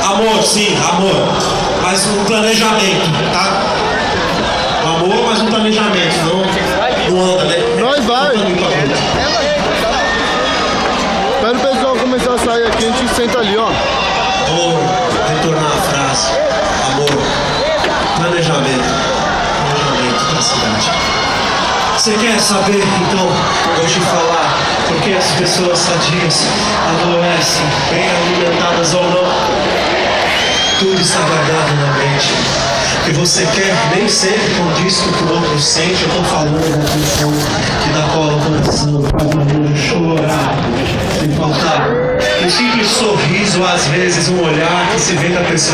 Amor, sim, amor, mas um planejamento, tá? Um amor, mas um planejamento, não anda, né? Nós vai. Espera o pessoal começar a sair aqui, a gente senta ali, ó. Vou retornar a frase. Amor, planejamento da cidade. Você quer saber, então, eu vou te falar por que as pessoas sadias adoecem, bem alimentadas ou não? Tudo está guardado na mente. O que você quer nem sempre condiz com o que o outro sente. Eu tô falando da atenção que dá cola ao coração, faz barulho, chorar, sem faltar. Um simples sorriso, às vezes um olhar que se vê da pessoa.